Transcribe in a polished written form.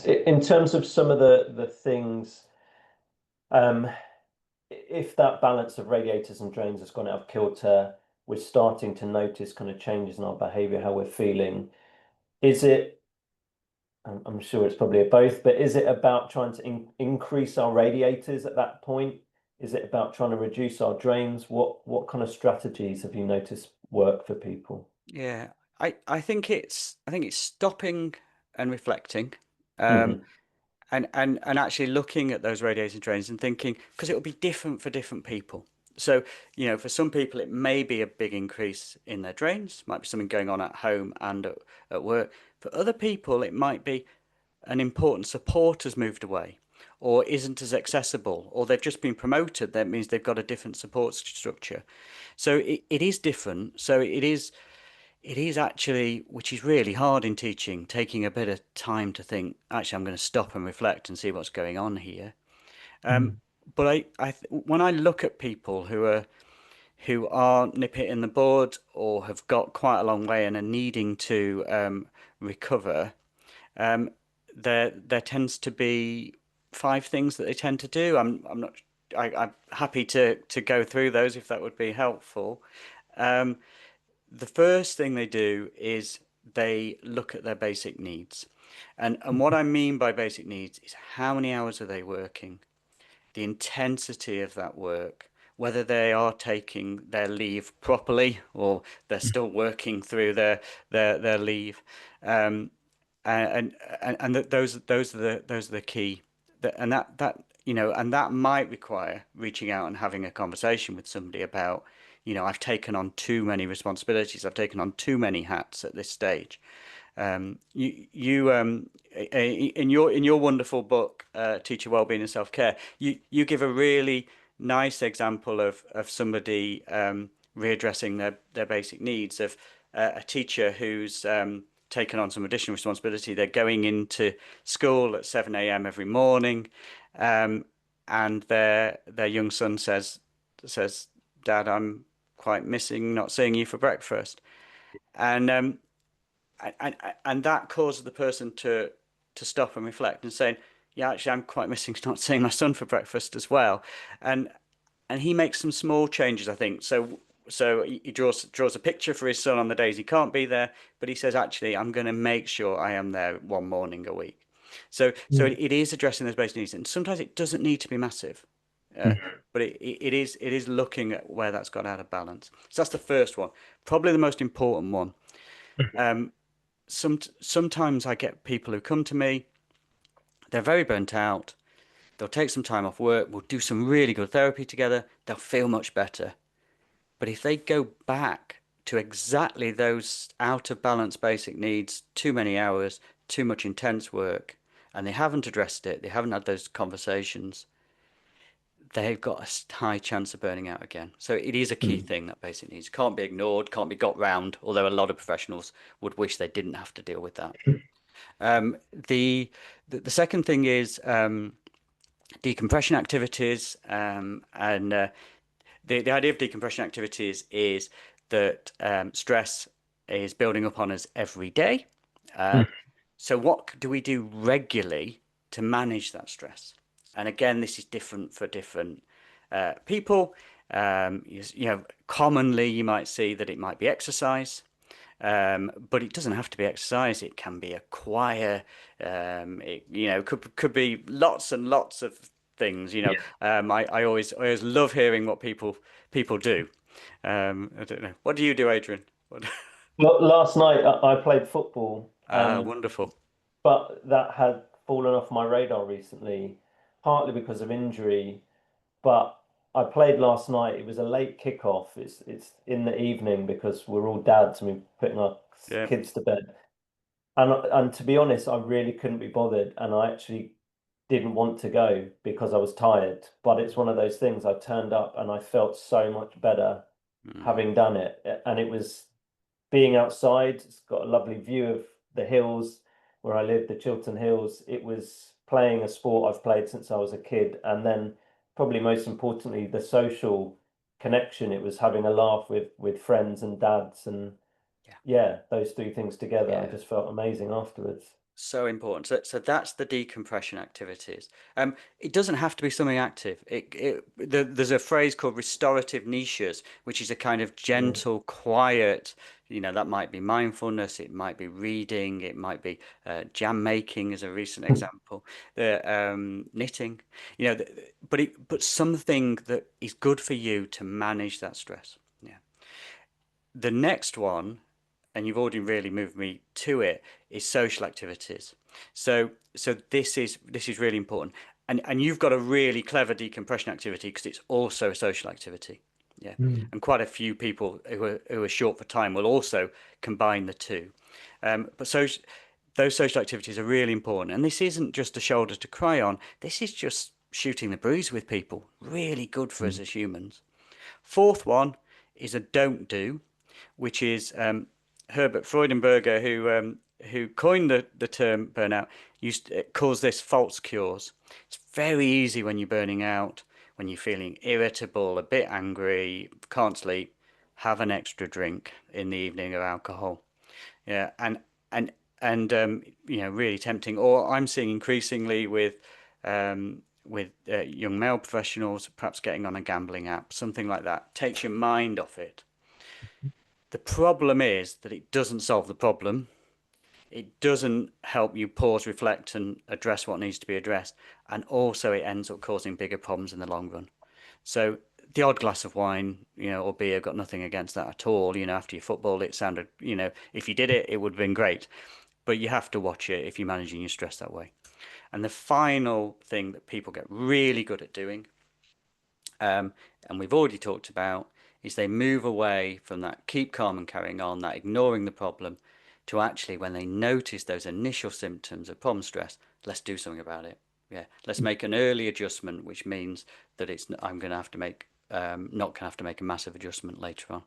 In terms of some of the things, um, if that balance of radiators and drains has gone out of kilter, we're starting to notice kind of changes in our behavior, how we're feeling. Is it, I'm sure it's probably a both, but is it about trying to increase our radiators at that point? Is it about trying to reduce our drains? What kind of strategies have you noticed work for people? Yeah, I think it's stopping and reflecting, um, Hmm. and actually looking at those radiating drains and thinking, because it will be different for different people. So, for some people it may be a big increase in their drains, might be something going on at home and at work. For other people, it might be an important support has moved away or isn't as accessible, or they've just been promoted. That means they've got a different support structure. So it is different. So it is actually, which is really hard in teaching, taking a bit of time to think, actually, I'm going to stop and reflect and see what's going on here. Um, Mm. but when I look at people who are nipping it in the bud or have got quite a long way and are needing to recover, um, there tends to be five things that they tend to do. I'm not. I'm happy to go through those if that would be helpful. Um, the first thing they do is they look at their basic needs. And what I mean by basic needs is how many hours are they working, the intensity of that work, whether they are taking their leave properly or they're still working through their leave. Um, and those are the key. And that might require reaching out and having a conversation with somebody about, I've taken on too many responsibilities, I've taken on too many hats at this stage. In your wonderful book, Teacher Wellbeing and Self-Care, you give a really nice example of somebody readdressing their basic needs, of a teacher who's taken on some additional responsibility. They're going into school at 7 a.m. every morning, um, and their young son says, "Dad, I'm quite missing not seeing you for breakfast." And and and that causes the person to stop and reflect and saying, "Yeah, actually, I'm quite missing not seeing my son for breakfast as well." And and he makes some small changes, I think. So he draws a picture for his son on the days he can't be there, but he says, actually, I'm going to make sure I am there one morning a week. So Mm. it is addressing those basic needs, and sometimes it doesn't need to be massive, uh, but it is looking at where that's got out of balance. So that's the first one, probably the most important one. Um, sometimes I get people who come to me, they're very burnt out. They'll take some time off work. We'll do some really good therapy together. They'll feel much better. But if they go back to exactly those out of balance basic needs, too many hours, too much intense work, and they haven't addressed it, they haven't had those conversations, they've got a high chance of burning out again. So it is a key Mm. thing, that basic needs. Can't be ignored, can't be got round, although a lot of professionals would wish they didn't have to deal with that. Um, the, the second thing is decompression activities, and the idea of decompression activities is that stress is building up on us every day. Uh, Mm. so what do we do regularly to manage that stress? And again, this is different for different people. Commonly you might see that it might be exercise. But it doesn't have to be exercise. It can be a choir. Could be lots and lots of things. Yeah. I always love hearing what people do. I don't know. What do you do, Adrian? What? Well, last night I played football, Wonderful. but that had fallen off my radar recently, partly because of injury. But I played last night. It was a late kickoff. It's in the evening because we're all dads and we're putting our Yeah. kids to bed. And to be honest, I really couldn't be bothered, and I actually didn't want to go because I was tired. But it's one of those things. I turned up and I felt so much better Mm. having done it. And it was being outside. It's got a lovely view of the hills where I live, the Chiltern Hills. It was playing a sport I've played since I was a kid, and then probably most importantly, the social connection. It was having a laugh with friends and dads, and Yeah. yeah, those three things together. I Yeah. just felt amazing afterwards. So important. So that's the decompression activities. It doesn't have to be something active. There's a phrase called restorative niches, which is a kind of Mm. gentle, quiet, that might be mindfulness, it might be reading, it might be jam making as a recent example, the knitting, but something that is good for you to manage that stress. Yeah. The next one, and you've already really moved me to it, is social activities. So this is really important, and you've got a really clever decompression activity because it's also a social activity. Yeah, Mm. and quite a few people who are short for time will also combine the two. But those social activities are really important, and this isn't just a shoulder to cry on. This is just shooting the breeze with people. Really good for us Mm. as humans. Fourth one is a don't do, which is Herbert Freudenberger, who coined the term burnout, calls this false cures. It's very easy when you're burning out, when you're feeling irritable, a bit angry, can't sleep, have an extra drink in the evening of alcohol. Yeah, and really tempting. Or I'm seeing increasingly with young male professionals, perhaps getting on a gambling app, something like that, takes your mind off it. The problem is that it doesn't solve the problem. It doesn't help you pause, reflect, and address what needs to be addressed. And also, it ends up causing bigger problems in the long run. So, the odd glass of wine, or beer, got nothing against that at all. After your football, it sounded, if you did it, it would have been great. But you have to watch it if you're managing your stress that way. And the final thing that people get really good at doing, and we've already talked about, is they move away from that keep calm and carrying on, that ignoring the problem, to actually when they notice those initial symptoms of problem stress, let's do something about it. Yeah, let's make an early adjustment, which means that I'm going to have to make not going to have to make a massive adjustment later on.